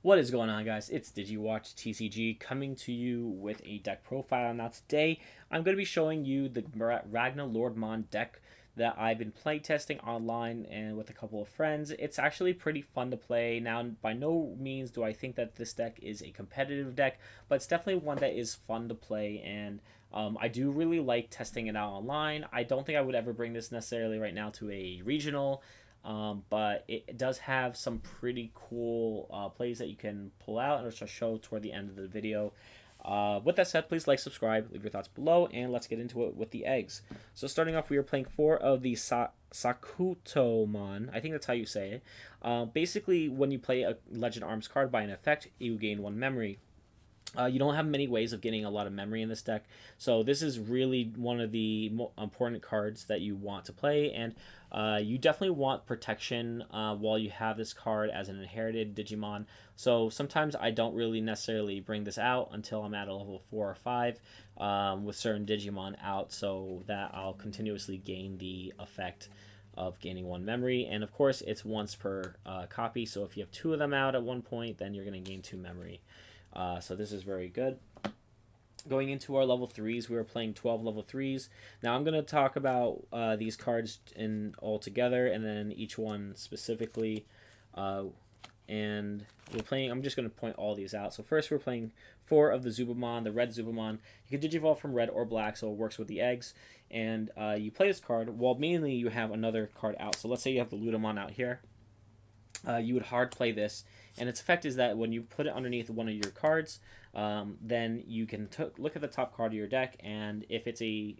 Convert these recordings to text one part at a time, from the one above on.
What is going on, guys? It's DigiWatch TCG coming to you with a deck profile. Now today I'm going to be showing you the Ragnaloardmon deck that I've been playtesting online and with a couple of friends. It's actually pretty fun to play. Now, by no means do I think that this deck is a competitive deck, but it's definitely one that is fun to play, and I do really like testing it out online. I don't think I would ever bring this necessarily right now to a regional. But it does have some pretty cool plays that you can pull out, and which I'll show toward the end of the video. With that said, please like, subscribe, leave your thoughts below, and let's get into it with the eggs. So starting off, we are playing 4 of the Sakutomon. I think that's how you say it. Basically, when you play a Legend Arms card by an effect, you gain 1 memory. You don't have many ways of getting a lot of memory in this deck, so this is really one of the important cards that you want to play, and you definitely want protection while you have this card as an inherited Digimon. So sometimes I don't really necessarily bring this out until I'm at a level 4 or 5 with certain Digimon out, so that I'll continuously gain the effect of gaining 1 memory. And of course, it's once per copy, so if you have 2 of them out at one point, then you're going to gain 2 memory. So this is very good. Going into our level 3s, we were playing 12 level 3s. Now I'm going to talk about these cards in all together, and then each one specifically. And we're playing, I'm just going to point all these out. So first we're playing 4 of the Zubamon, the red Zubamon. You can digivolve from red or black, so it works with the eggs. And you play this card, while mainly you have another card out. So let's say you have the Ludamon out here. You would hard play this, and its effect is that when you put it underneath one of your cards, then you can look at the top card of your deck, and if it's a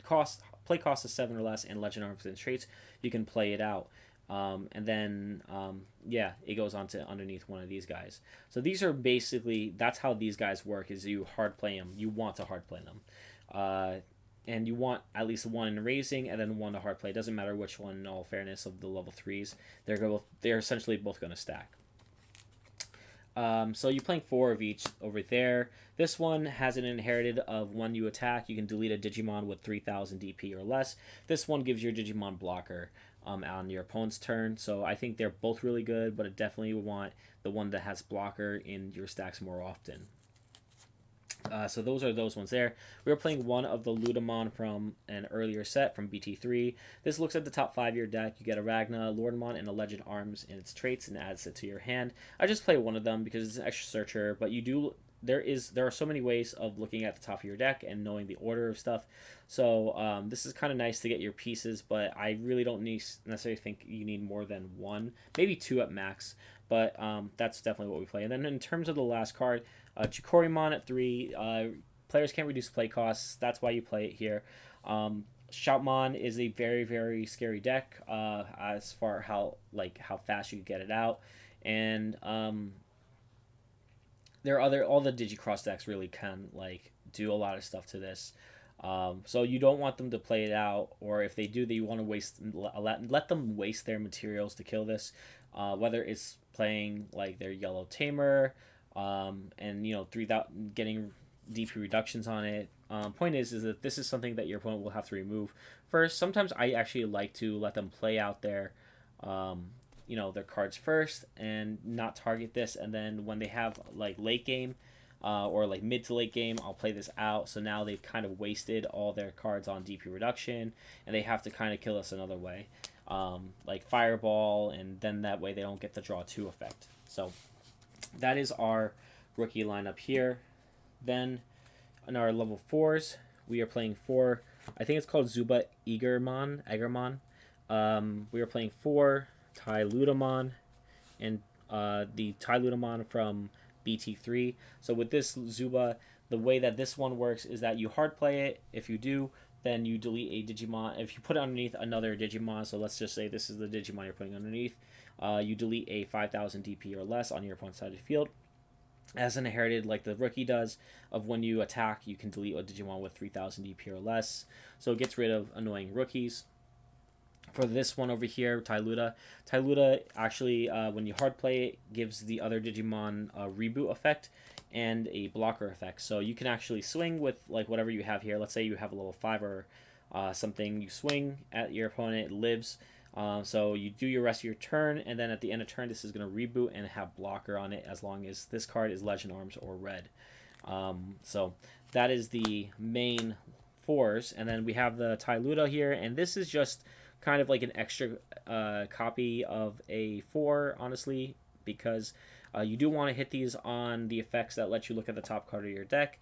play cost of 7 or less and Legend Arms and traits, you can play it out. And then yeah, it goes on to underneath one of these guys. So these are basically, that's how these guys work, is you hard play them. You want to hard play them. And you want at least 1 in raising and then 1 to hard play. It doesn't matter which one, in all fairness, of the level 3s. They're essentially both going to stack. So you're playing 4 of each over there. This one has an inherited of when you attack, you can delete a Digimon with 3000 DP or less. This one gives your Digimon blocker on your opponent's turn. So I think they're both really good, but I definitely want the one that has blocker in your stacks more often. So those are those ones there. We were playing 1 of the Ludamon from an earlier set from BT3. This looks at the top 5 of your deck. You get a Ragnaloardmon and a Legend Arms in its traits and adds it to your hand. I just play 1 of them because it's an extra searcher, but you do there are so many ways of looking at the top of your deck and knowing the order of stuff. So this is kind of nice to get your pieces, but I really don't necessarily think you need more than 1, maybe 2 at max. But that's definitely what we play. And then in terms of the last card, Chikorimon at 3. Players can't reduce play costs. That's why you play it here. Shoutmon is a very, very scary deck as far how fast you can get it out. And there are all the Digicross decks really can do a lot of stuff to this. So you don't want them to play it out, or if they do, you want to let them waste their materials to kill this. Whether it's playing their Yellow Tamer, and 3,000 getting DP reductions on it. Point is that this is something that your opponent will have to remove first. Sometimes I actually like to let them play out their their cards first and not target this, and then when they have late game or mid to late game, I'll play this out. So now they've kind of wasted all their cards on DP reduction, and they have to kind of kill us another way, like Fireball, and then that way they don't get the draw 2 effect. So that is our rookie lineup here. Then in our level 4s, we are playing 4. I think it's called Zuba Egermon. We are playing 4 Tai Ludamon and the Tai Ludamon from BT3. So with this Zuba, the way that this one works is that you hard play it. If you do, then you delete a Digimon. If you put it underneath another Digimon, so let's just say this is the Digimon you're putting underneath, you delete a 5,000 DP or less on your opponent's side of the field. As an inherited, like the rookie does, of when you attack, you can delete a Digimon with 3,000 DP or less. So it gets rid of annoying rookies. For this one over here, Tyluda actually, when you hard play it, gives the other Digimon a reboot effect and a blocker effect. So you can actually swing with whatever you have here. Let's say you have a level 5 or something. You swing at your opponent, it lives. So you do your rest of your turn, and then at the end of turn, this is going to reboot and have blocker on it as long as this card is Legend Arms or red. So that is the main fours, and then we have the Tyluda here, and this is just kind of like an extra copy of a 4, honestly, because you do want to hit these on the effects that let you look at the top card of your deck.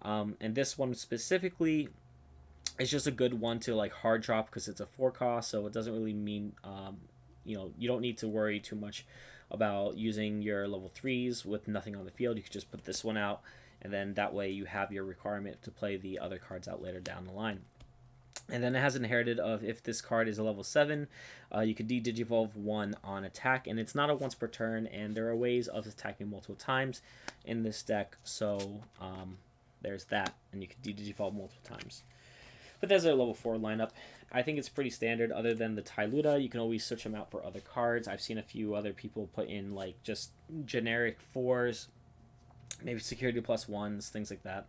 And this one specifically is just a good one to like hard drop because it's a 4 cost, so it doesn't really mean you don't need to worry too much about using your level 3s with nothing on the field. You could just put this one out, and then that way you have your requirement to play the other cards out later down the line. And then it has inherited of if this card is a level 7, you could Digivolve 1 on attack, and it's not a once per turn, and there are ways of attacking multiple times in this deck, so there's that, and you could Digivolve multiple times. But there's a level 4 lineup. I think it's pretty standard. Other than the Tyluda, you can always switch them out for other cards. I've seen a few other people put in like just generic 4s, maybe security plus 1s, things like that.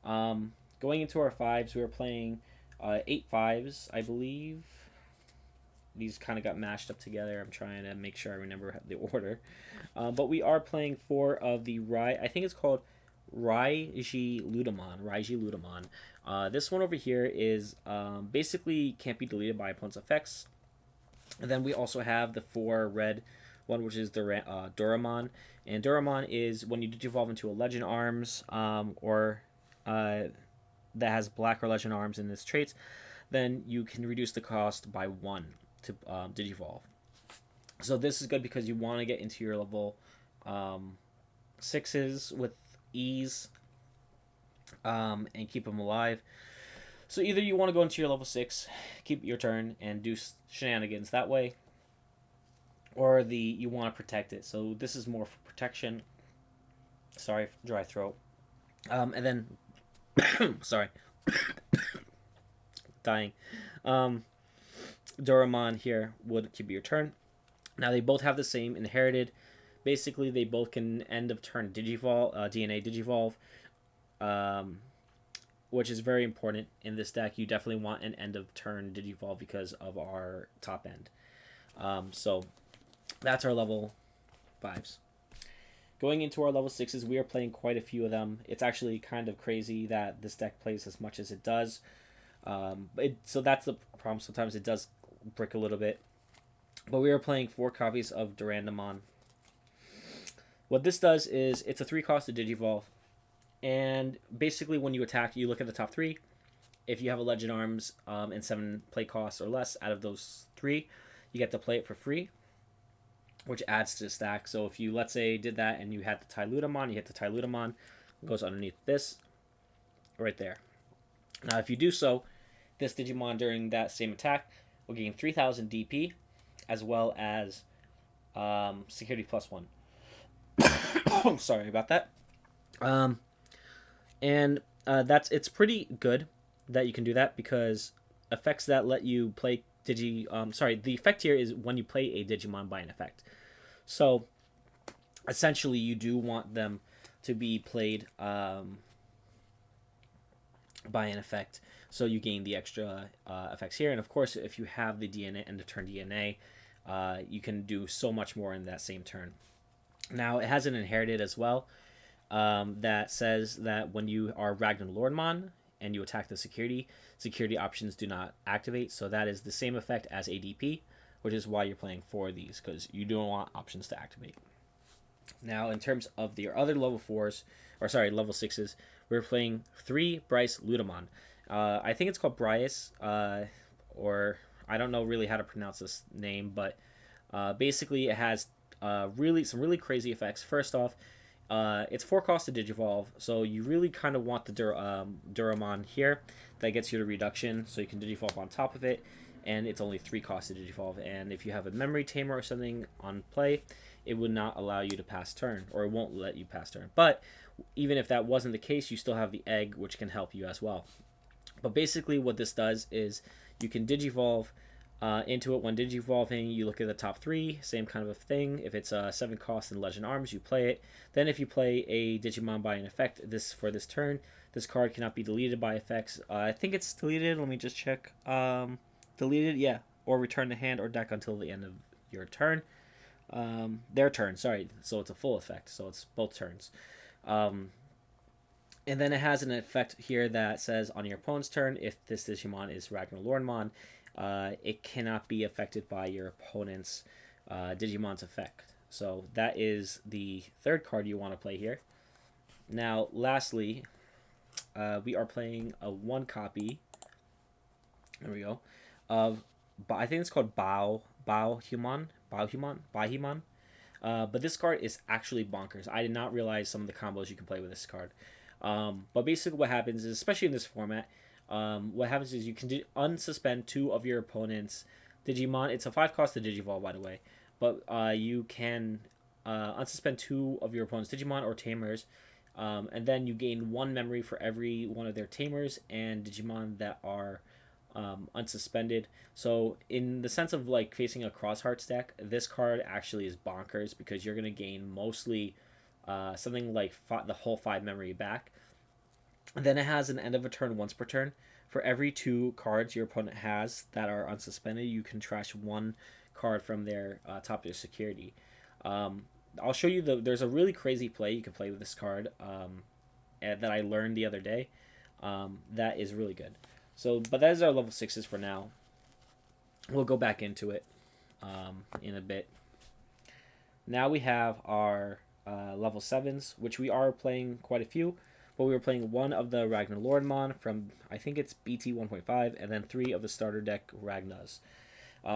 Going into our 5s, we were playing 8 5s, I believe. These kind of got mashed up together. I'm trying to make sure I remember the order. But we are playing 4 of the I think it's called Ragnaloardmon. This one over here is basically can't be deleted by opponent's effects. And then we also have the 4 red one, which is the Doramon. And Doramon is when you evolve into a Legend Arms or that has black or Legend Arms in its traits, then you can reduce the cost by 1 to Digivolve. So this is good because you want to get into your level 6s with ease and keep them alive. So either you want to go into your level 6, keep your turn, and do shenanigans that way, or you want to protect it. So this is more for protection. Sorry, dry throat. And then, sorry, dying. Doramon here would keep your turn. Now they both have the same inherited. Basically, they both can end of turn Digivolve, DNA Digivolve, which is very important in this deck. You definitely want an end of turn Digivolve because of our top end. So that's our level 5s. Going into our level 6s, we are playing quite a few of them. It's actually kind of crazy that this deck plays as much as it does. So that's the problem. Sometimes it does brick a little bit. But we are playing 4 copies of Ragnaloardmon. What this does is it's a 3 cost to Digivolve. And basically when you attack, you look at the top 3. If you have a Legend Arms and 7 play costs or less out of those 3, you get to play it for free, which adds to the stack. So if you, let's say, did that and you had the Tyluda, you hit the Tyluda, it goes underneath this, right there. Now, if you do so, this Digimon during that same attack will gain 3,000 DP, as well as security plus 1. Sorry about that. It's pretty good that you can do that because effects that let you play the effect here is when you play a Digimon by an effect. So essentially you do want them to be played by an effect, so you gain the extra effects here. And of course, if you have the DNA end of turn DNA, you can do so much more in that same turn. Now it has an inherited as well that says that when you are Ragnaloardmon and you attack the security options do not activate. So that is the same effect as ADP, which is why you're playing 4 of these, because you don't want options to activate. Now, in terms of your other level 6s, we're playing 3 Bryce Ludamon. I think it's called Bryce, or I don't know really how to pronounce this name, but basically it has some really crazy effects. First off, it's 4 costs to Digivolve, so you really kind of want the Doramon here. That gets you the reduction, so you can Digivolve on top of it, and it's only 3 costs to Digivolve. And if you have a Memory Tamer or something on play, it would not allow you to pass turn, or it won't let you pass turn. But even if that wasn't the case, you still have the Egg, which can help you as well. But basically what this does is you can Digivolve into it. When Digivolving, you look at the top 3, same kind of a thing. If it's 7 cost in Legend Arms, you play it. Then if you play a Digimon by an effect for this turn, this card cannot be deleted by effects. I think it's deleted. Let me just check. Deleted, yeah. or return the hand or deck until the end of your turn. Their turn, sorry. So it's a full effect. So it's both turns. Um, and then it has an effect here that says on your opponent's turn, if this Digimon is Ragnaloardmon, it cannot be affected by your opponent's Digimon's effect. So that is the third card you want to play here. Now, lastly, we are playing a one copy. There we go. Of, I think it's called Baohuman. But this card is actually bonkers. I did not realize some of the combos you can play with this card. But basically, what happens is, especially in this format, what happens is you can unsuspend two of your opponent's Digimon. It's a 5 cost to Digivolve, by the way. But you can unsuspend two of your opponent's Digimon or Tamers. And then you gain 1 memory for every one of their Tamers and Digimon that are unsuspended. So in the sense of like facing a cross hearts deck, this card actually is bonkers because you're going to gain mostly something like the whole 5 memory back. And then it has an end of a turn once per turn. For every 2 cards your opponent has that are unsuspended, you can trash 1 card from their top of their security. I'll show you there's a really crazy play you can play with this card that I learned the other day. That is really good. So, but that is our level 6s for now. We'll go back into it in a bit. Now we have our level 7s, which we are playing quite a few. But we were playing 1 of the Ragnaloardmon from, I think it's BT 1.5, and then 3 of the starter deck Ragnas.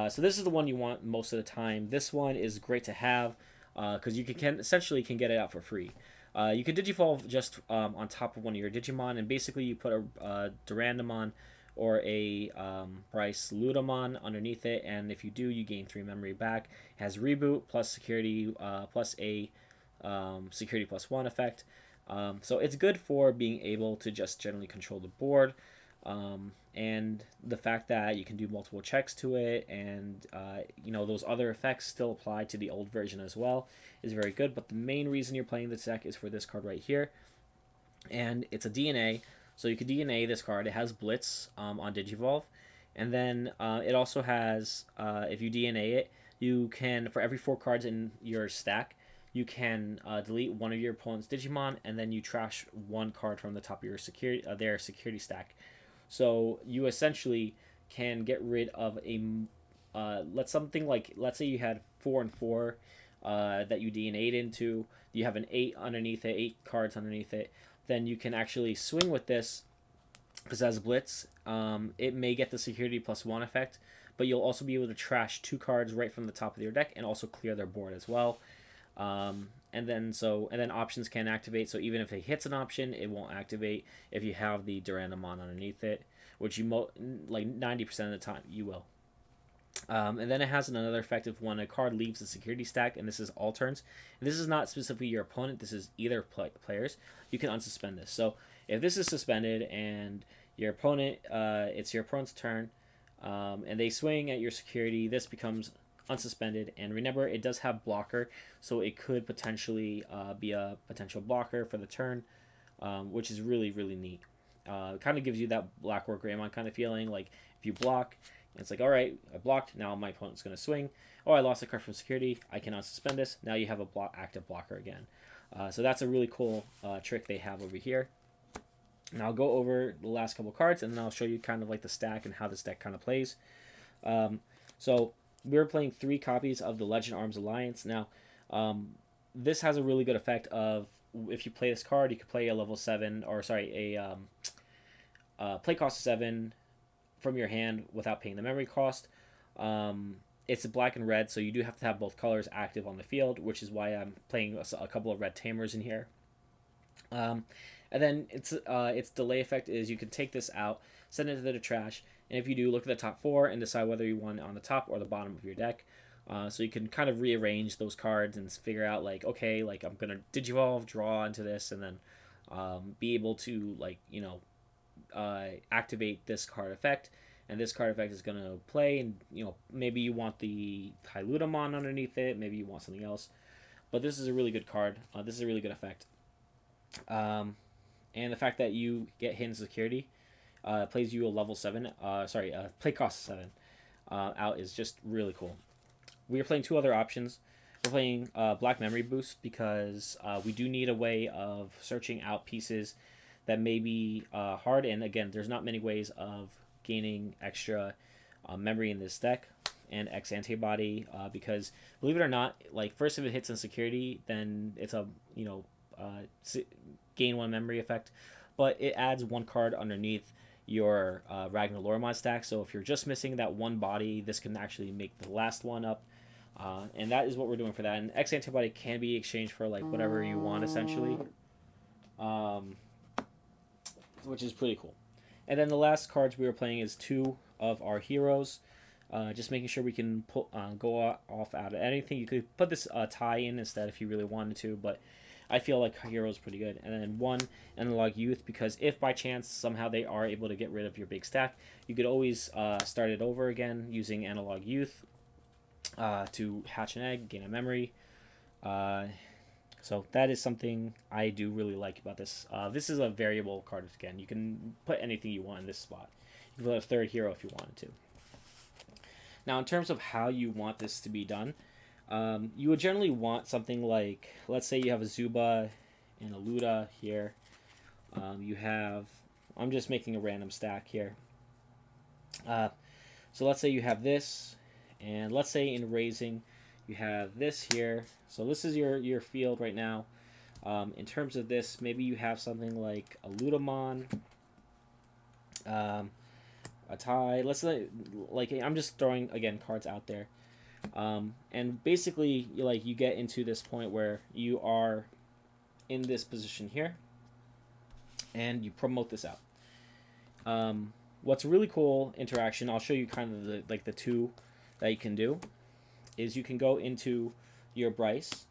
So this is the one you want most of the time. This one is great to have because you essentially can get it out for free. You can Digivolve just on top of one of your Digimon, and basically you put a Durandamon or a Bryce Ludamon underneath it, and if you do, you gain 3 memory back. It has Reboot plus Security plus a Security plus 1 effect. So it's good for being able to just generally control the board. And the fact that you can do multiple checks to it and those other effects still apply to the old version as well is very good. But the main reason you're playing this deck is for this card right here, and it's a DNA, so you can DNA this card. It has Blitz on Digivolve, and then it also has if you DNA it, you can, for every 4 cards in your stack, you can delete one of your opponent's Digimon, and then you trash 1 card from the top of your their security stack. So you essentially can get rid of a let's say you had 4 and 4 that you DNA'd into. You have an 8 underneath it, 8 cards underneath it. Then you can actually swing with this because as Blitz, it may get the security plus 1 effect, but you'll also be able to trash 2 cards right from the top of your deck and also clear their board as well. And then options can activate. So even if it hits an option, it won't activate if you have the Durandamon underneath it, which you like 90% of the time you will. And then it has another effect of when a card leaves the security stack, and this is all turns. And this is not specifically your opponent. This is either players. You can unsuspend this. So if this is suspended and your opponent, it's your opponent's turn, and they swing at your security, this becomes unsuspended. And remember, it does have blocker, so it could potentially be a potential blocker for the turn, which is really, really neat. It kind of gives you that Blackrock Greymon kind of feeling, like if you block, it's like, all right, I blocked, now my opponent's going to swing. Oh, I lost a card from security, I can unsuspend this, now you have a active blocker again. So that's a really cool trick they have over here. And I'll go over the last couple cards, and then I'll show you kind of like the stack and how this deck kind of plays. So we're playing 3 copies of the Legend Arms Alliance. Now, this has a really good effect of, if you play this card, you can play a level 7, or sorry, a play cost 7 from your hand without paying the memory cost. It's black and red, so you do have to have both colors active on the field, which is why I'm playing a couple of red Tamers in here. And then its delay effect is you can take this out, send it to the trash, and if you do, look at the top 4 and decide whether you want it on the top or the bottom of your deck. So you can kind of rearrange those cards and figure out, like, okay, like I'm gonna Digivolve, draw into this, and then be able to, like, activate this card effect. And this card effect is gonna play, and maybe you want the Tyludamon underneath it, maybe you want something else. But this is a really good card. This is a really good effect. And the fact that you get hidden security plays you a level 7. Play cost 7. out is just really cool. We are playing two other options. We're playing Black Memory Boost because we do need a way of searching out pieces that may be hard. And again, there's not many ways of gaining extra memory in this deck and X antibody because believe it or not, like first if it hits in security, then it's a gain one memory effect, but it adds one card underneath your Ragnaloardmon stack. So if you're just missing that one body, this can actually make the last one up. And that is what we're doing for that. And X antibody can be exchanged for like whatever you want essentially, which is pretty cool. And then the last cards we were playing is two of our heroes. Just making sure we can go off out of anything. You could put this tie in instead if you really wanted to, but I feel like hero's pretty good. And then one analog youth, because if by chance somehow they are able to get rid of your big stack, you could always start it over again using analog youth to hatch an egg, gain a memory. So that is something I do really like about this. This is a variable card again. You can put anything you want in this spot. You can put a third hero if you wanted to. Now, in terms of how you want this to be done, you would generally want something like, let's say you have a Zuba and a Luda here. You have, I'm just making a random stack here. So let's say you have this, and let's say in raising, you have this here. So this is your field right now. In terms of this, maybe you have something like a Ludamon, a tie. Let's like I'm just throwing again cards out there, and basically you get into this point where you are in this position here, and you promote this out. What's really cool interaction, I'll show you kind of the two that you can do, is you can go into your Bryce.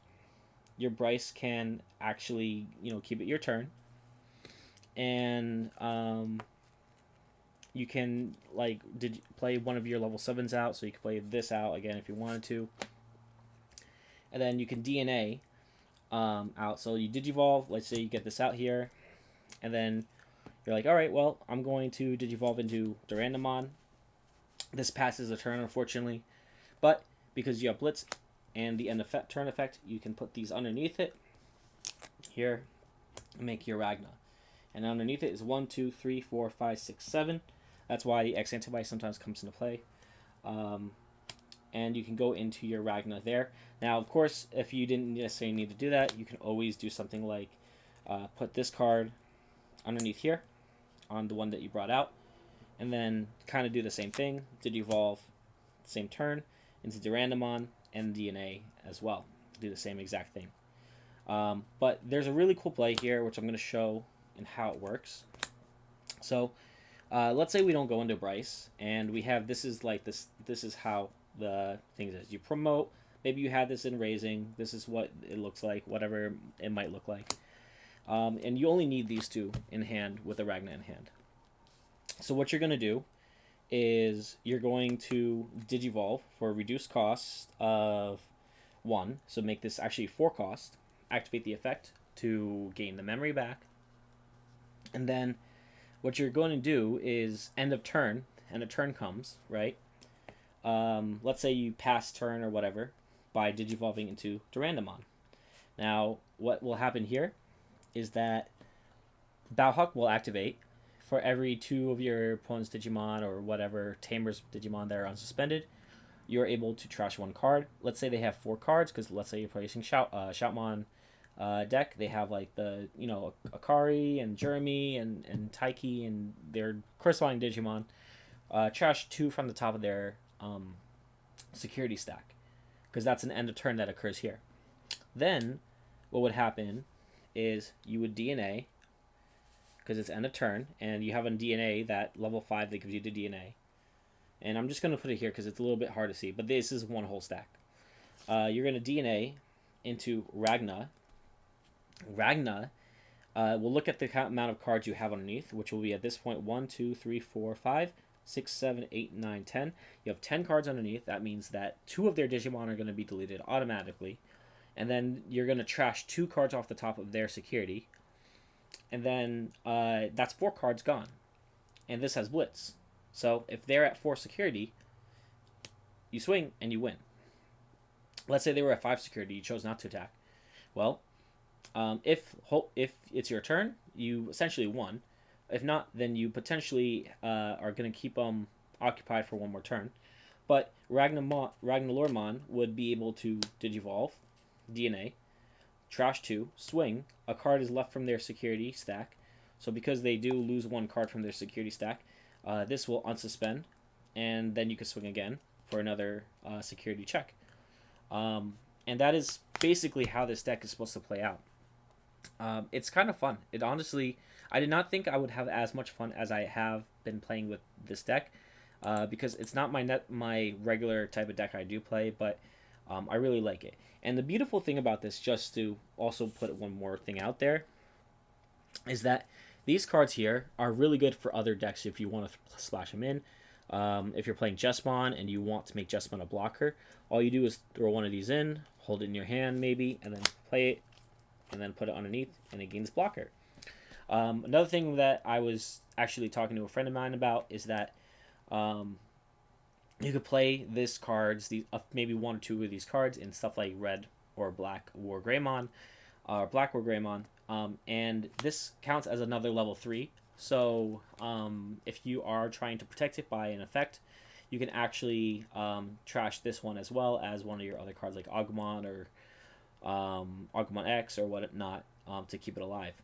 Your Bryce can actually keep it your turn, and you can play one of your level 7s out, so you can play this out again if you wanted to. And then you can DNA out, so you Digivolve, let's say you get this out here, and then you're like, alright, well, I'm going to Digivolve into Ragnaloardmon. This passes the turn, unfortunately, but because you have Blitz and the end effect, turn effect, you can put these underneath it here and make your Ragna. And underneath it is 1, 2, 3, 4, 5, 6, 7. That's why the X antibody sometimes comes into play. And you can go into your Ragna there. Now, of course, if you didn't necessarily need to do that, you can always do something like put this card underneath here on the one that you brought out, and then kind of do the same thing. Did evolve same turn into Ragnaloardmon and DNA as well. Do the same exact thing. But there's a really cool play here, which I'm going to show and how it works. So let's say we don't go into Bryce, and we have this is how the thing is. You promote. Maybe you had this in raising. This is what it looks like, whatever it might look like. And you only need these two in hand with a Ragna in hand. So what you're going to do is you're going to Digivolve for a reduced cost of 1. So make this actually 4 cost. Activate the effect to gain the memory back. And then what you're going to do is end of turn, and a turn comes, right? Let's say you pass turn or whatever by Digivolving into Ragnaloardmon. Now, what will happen here is that Bowhuck will activate for every 2 of your opponent's Digimon or whatever Tamer's Digimon that are unsuspended. You're able to trash 1 card. Let's say they have 4 cards, because let's say you're placing Shoutmon deck. They have like the Akari and Jeremy and Taiki and their corresponding Digimon. Trash 2 from the top of their security stack, because that's an end of turn that occurs here. Then what would happen is you would DNA, because it's end of turn, and you have a DNA that level 5 that gives you the DNA. And I'm just going to put it here because it's a little bit hard to see, but this is one whole stack. You're going to DNA into Ragna. Ragna will look at the amount of cards you have underneath, which will be at this point 1, 2, 3, 4, 5, 6, 7, 8, 9, 10. You have 10 cards underneath. That means that 2 of their Digimon are going to be deleted automatically. And then you're going to trash 2 cards off the top of their security. And then that's 4 cards gone. And this has Blitz. So if they're at 4 security, you swing and you win. Let's say they were at 5 security, you chose not to attack. Well, if it's your turn, you essentially won. If not, then you potentially are going to keep them occupied for one more turn. But Ragnaloardmon would be able to Digivolve, DNA, trash 2, swing. A card is left from their security stack. So because they do lose one card from their security stack, this will unsuspend, and then you can swing again for another security check. And that is basically how this deck is supposed to play out. It's kind of fun. It honestly, I did not think I would have as much fun as I have been playing with this deck, because it's not my regular type of deck I do play, but I really like it. And the beautiful thing about this, just to also put one more thing out there, is that these cards here are really good for other decks if you want to splash them in. If you're playing Jessamon and you want to make Jessamon a blocker, all you do is throw one of these in, hold it in your hand maybe, and then play it, and then put it underneath, and it gains blocker. Another thing that I was actually talking to a friend of mine about is that you could play this cards, maybe one or two of these cards in stuff like Red or Black War Greymon, or Black War Greymon, and this counts as another level 3. So if you are trying to protect it by an effect, you can actually trash this one as well as one of your other cards like Agumon or Agumon X or whatnot, to keep it alive.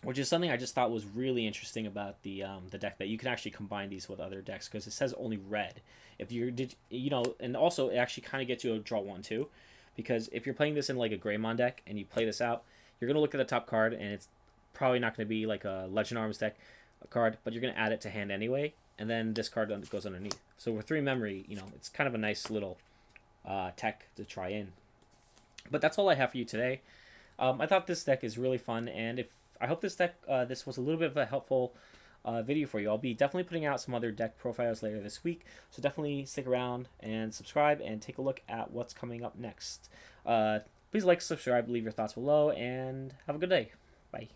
Which is something I just thought was really interesting about the deck, that you can actually combine these with other decks, because it says only red. If you're, and also it actually kind of gets you a draw 1 too, because if you're playing this in like a Greymon deck and you play this out, you're gonna look at the top card and it's probably not going to be like a Legend Arms deck card, but you're going to add it to hand anyway, and then this card goes underneath. So with 3 memory, it's kind of a nice little tech to try in. But that's all I have for you today. I thought this deck is really fun, and I hope this was a little bit of a helpful video for you. I'll be definitely putting out some other deck profiles later this week, so definitely stick around and subscribe and take a look at what's coming up next. Please like, subscribe, leave your thoughts below, and have a good day. Bye.